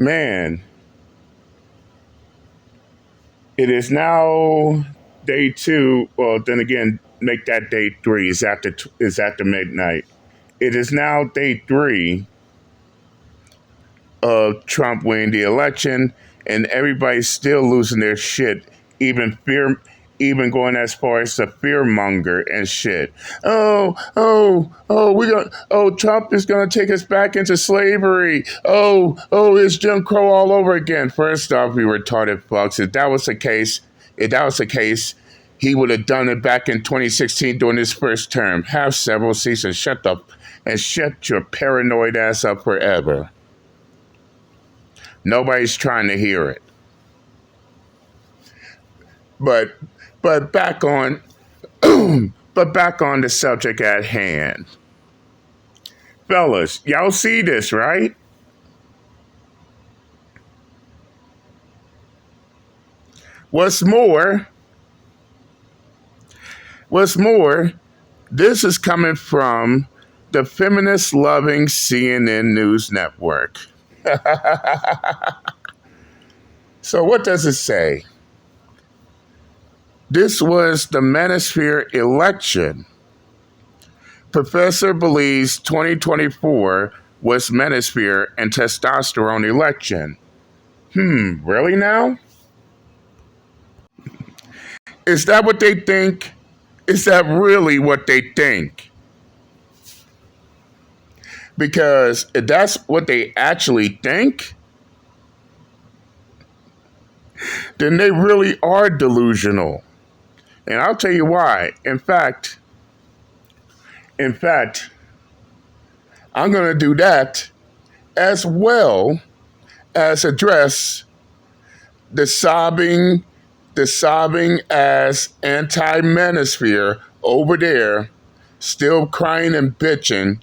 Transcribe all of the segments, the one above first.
Man, it is now day two. Well, then again, make that day three. Is at the midnight. It is now day three of Trump winning the election, and everybody's still losing their shit. Even going as far as the fear monger and shit. Trump is gonna take us back into slavery. It's Jim Crow all over again. First off, you retarded fucks. If that was the case, he would have done it back in 2016 during his first term. Have several seats and shut your paranoid ass up forever. Nobody's trying to hear it. But back on the subject at hand. Fellas, y'all see this, right? What's more, this is coming from the feminist loving CNN News Network. So what does it say? This was the Manosphere election. Professor believes 2024 was Manosphere and testosterone election. Really now? Is that what they think? Is that really what they think? Because if that's what they actually think, then they really are delusional. And I'll tell you why. In fact, I'm going to do that as well as address the sobbing ass anti-manosphere over there still crying and bitching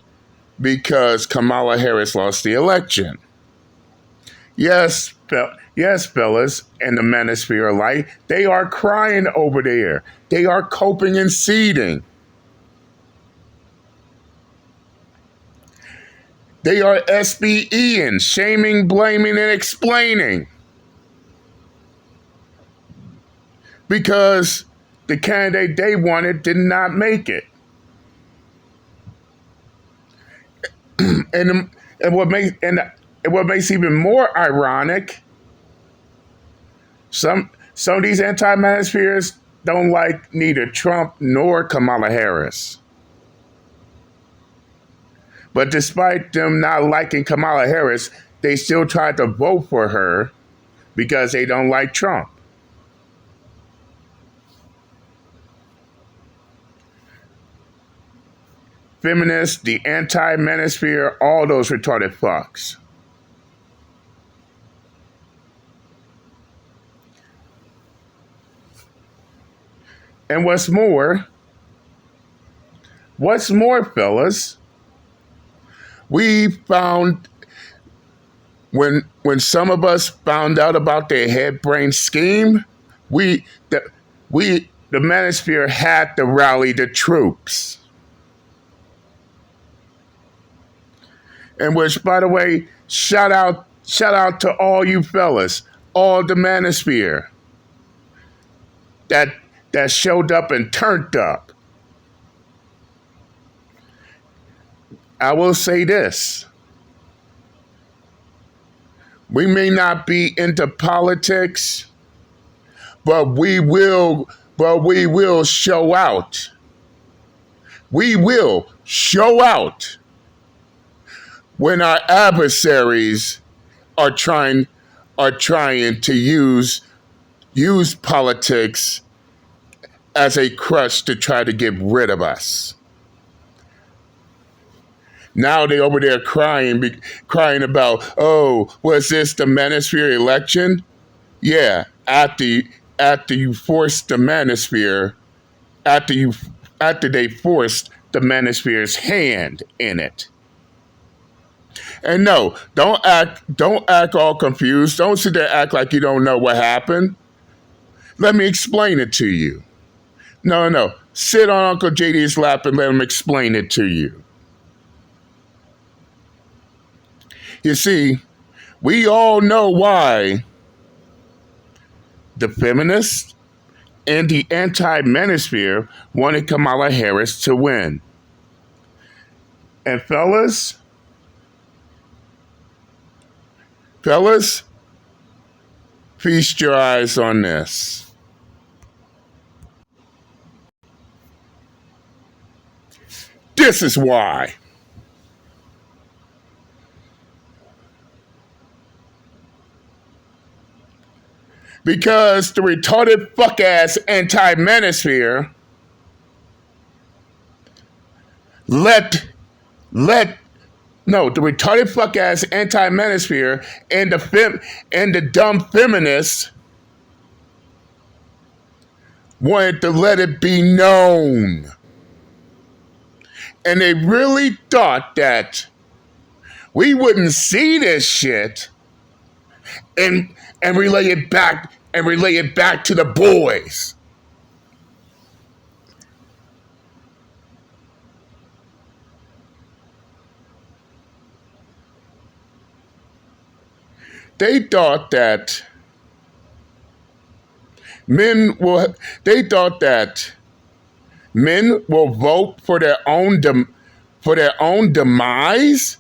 because Kamala Harris lost the election. Yes, fellas, and the manosphere alike, they are crying over there. They are coping and seeding. They are SBEing, shaming, blaming, and explaining. Because the candidate they wanted did not make it. And what makes even more ironic, some of these anti-manospheres don't like neither Trump nor Kamala Harris. But despite them not liking Kamala Harris, they still tried to vote for her because they don't like Trump. Feminists, the anti-manosphere, all those retarded fucks. And what's more, fellas, we found when some of us found out about their head brain scheme, the manosphere had to rally the troops. And which, by the way, shout out to all you fellas, all the manosphere that showed up and turned up. I will say this. We may not be into politics, but we will show out. We will show out when our adversaries are trying to use politics as a crutch to try to get rid of us. Now they over there crying about, was this the manosphere election? Yeah, after you forced the manosphere, after they forced the manosphere's hand in it. And no, don't act all confused. Don't sit there and act like you don't know what happened. Let me explain it to you. No. Sit on Uncle JD's lap and let him explain it to you. You see, We all know why the feminists and the anti-manosphere wanted Kamala Harris to win. And fellas, feast your eyes on this. This is why. Because the retarded fuck-ass anti-manosphere let the retarded fuck-ass anti-manosphere and the dumb feminists wanted to let it be known. And they really thought that we wouldn't see this shit and relay it back to the boys. They thought that men will vote for their own demise.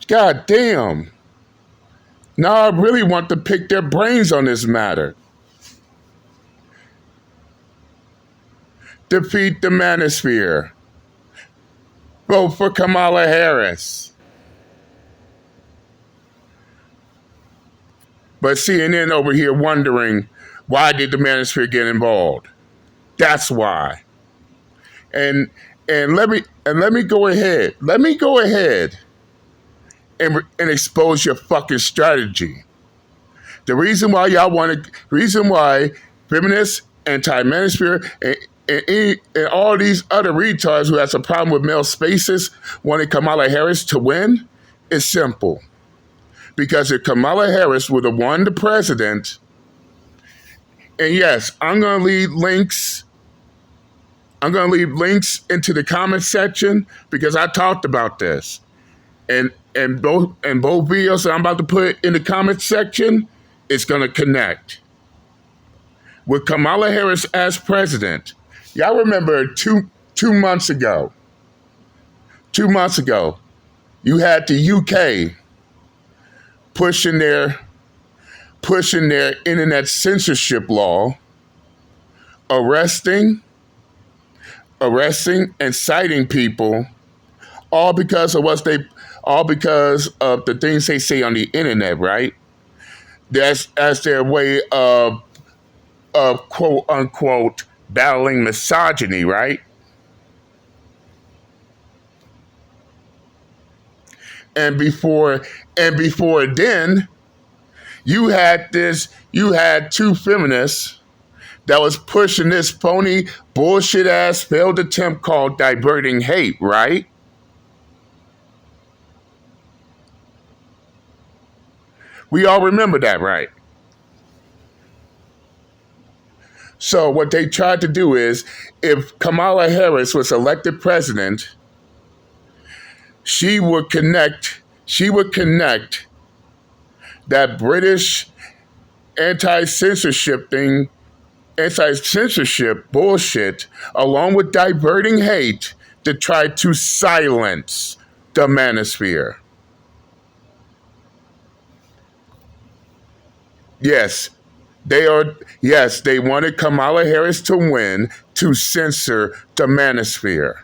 God damn. Now I really want to pick their brains on this matter. Defeat the manosphere. Vote for Kamala Harris. But CNN over here wondering, why did the manosphere get involved? That's why. And let me go ahead. Let me go ahead and expose your fucking strategy. The reason why feminists, anti-manosphere, and all these other retards who has a problem with male spaces wanted Kamala Harris to win is simple. Because if Kamala Harris would have won the president, and yes, I'm going to leave links into the comment section because I talked about this. And both videos that I'm about to put in the comment section, it's going to connect. With Kamala Harris as president, y'all remember two months ago, you had the UK pushing their internet censorship law, arresting and citing people, all because of the things they say on the internet, right? That's as their way of quote unquote battling misogyny, right? And before then, you had two feminists that was pushing this phony, bullshit ass failed attempt called diverting hate, right? We all remember that, right? So what they tried to do is, if Kamala Harris was elected president, she would connect that British anti-censorship bullshit, along with diverting hate, to try to silence the manosphere. Yes, they wanted Kamala Harris to win to censor the manosphere.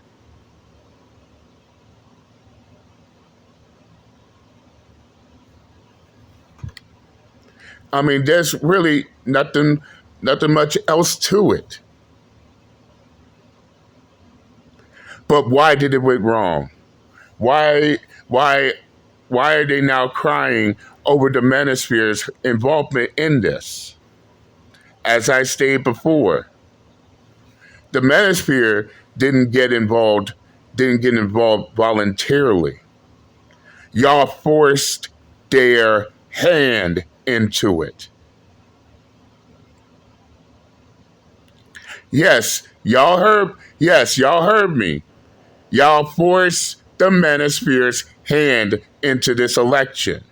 I mean, there's really nothing much else to it. But why did it went wrong? Why are they now crying over the manosphere's involvement in this? As I stated before, the manosphere didn't get involved voluntarily. Y'all forced their hand into it. Yes, y'all heard me. Y'all forced the Manosphere's hand into this election.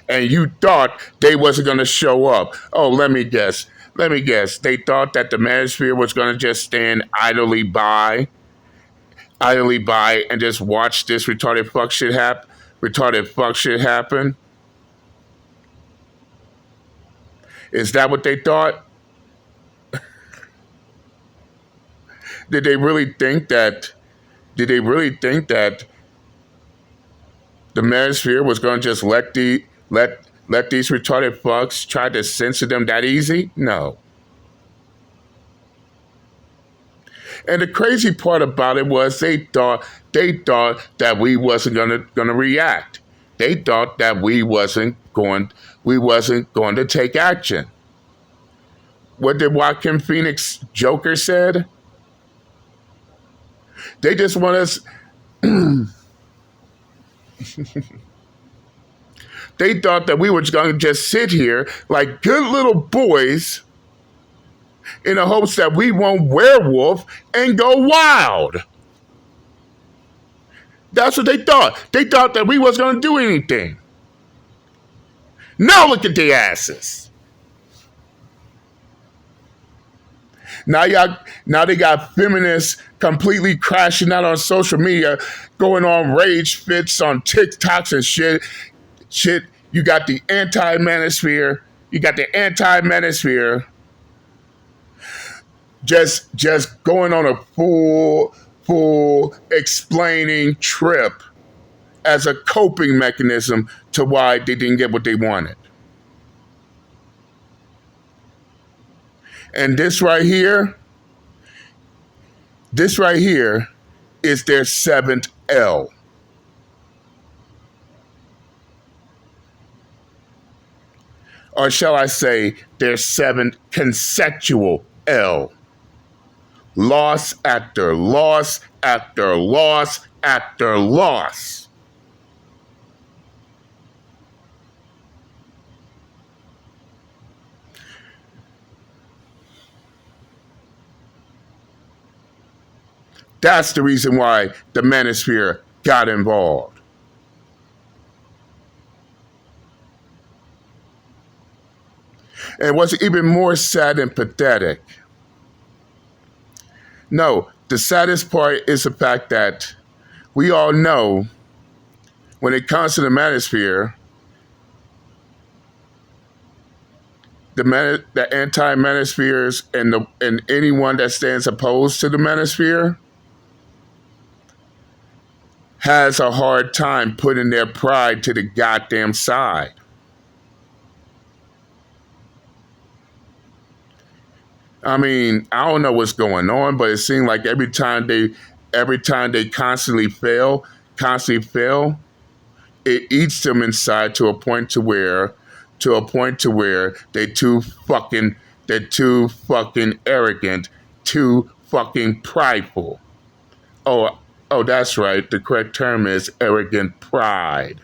And you thought they wasn't going to show up. Oh, let me guess. They thought that the Manosphere was going to just stand idly by and just watch this retarded fuck shit happen. Is that what they thought? Did they really think that the Manosphere was going to just let these retarded fucks try to censor them that easy? No. And the crazy part about it was they thought that we wasn't gonna react. They thought that we wasn't going to take action. What did Joaquin Phoenix Joker said? They just want us. They thought that we were going to just sit here like good little boys in the hopes that we won't werewolf and go wild. That's what they thought. They thought that we wasn't going to do anything. Now look at their asses. Now they got feminists completely crashing out on social media, going on rage fits on TikToks and shit. You got the anti-manosphere. Just going on a full explaining trip as a coping mechanism to why they didn't get what they wanted. And this right here is their seventh L. Or shall I say, their seventh conceptual L. Loss after loss after loss after loss. That's the reason why the Manosphere got involved. And what's even more sad and pathetic, no, the saddest part is the fact that we all know when it comes to the Manosphere, the anti-Manospheres and anyone that stands opposed to the Manosphere has a hard time putting their pride to the goddamn side. I mean, I don't know what's going on, but it seems like every time they constantly fail, it eats them inside to a point to where they're too fucking arrogant, too fucking prideful. Oh, that's right. The correct term is arrogant pride.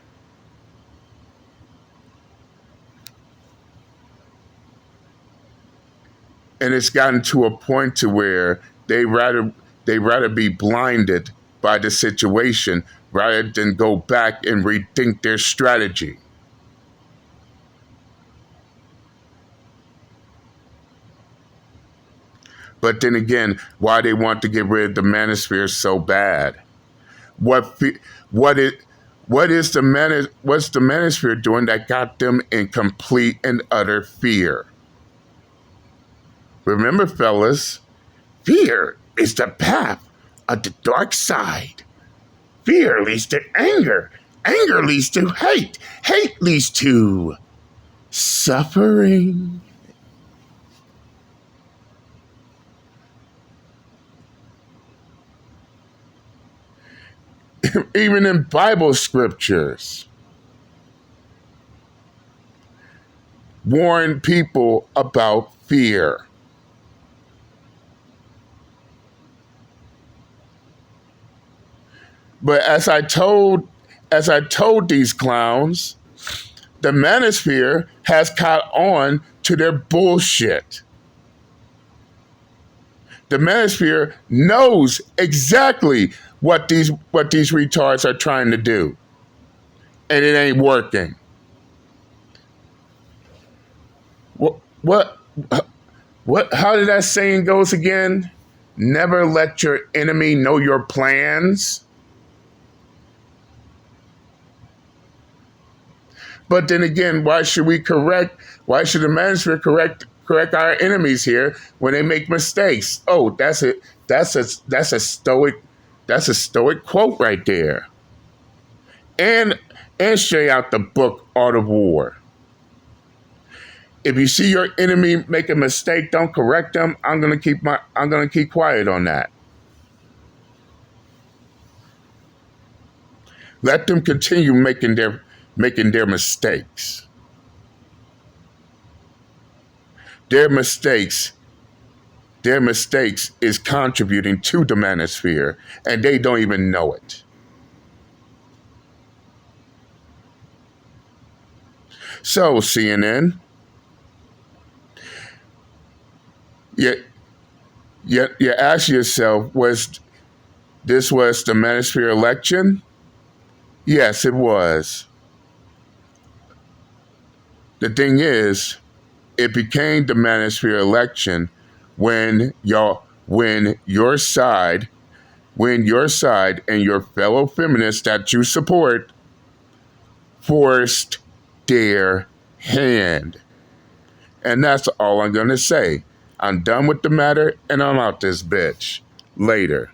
And it's gotten to a point to where they rather be blinded by the situation rather than go back and rethink their strategy. But then again, why they want to get rid of the Manosphere so bad? What's the Manosphere doing that got them in complete and utter fear? Remember, fellas, fear is the path of the dark side. Fear leads to anger. Anger leads to hate. Hate leads to suffering. Even in Bible scriptures, warn people about fear. But as I told these clowns, the Manosphere has caught on to their bullshit. The Manosphere knows exactly what these retards are trying to do, and it ain't working. What what? How did that saying goes again? Never let your enemy know your plans. But then again, why should we correct? Why should the manosphere correct our enemies here when they make mistakes? Oh, that's a stoic quote right there. And straight out the book Art of War. If you see your enemy make a mistake, don't correct them. I'm gonna keep quiet on that. Let them continue making their mistakes. Their mistakes Their mistakes is contributing to the manosphere, and they don't even know it. So, CNN, you, you ask yourself, was the manosphere election? Yes, it was. The thing is, it became the manosphere election when your side and your fellow feminists that you support forced their hand. And that's all I'm gonna say. I'm done with the matter and I'm out this bitch. Later.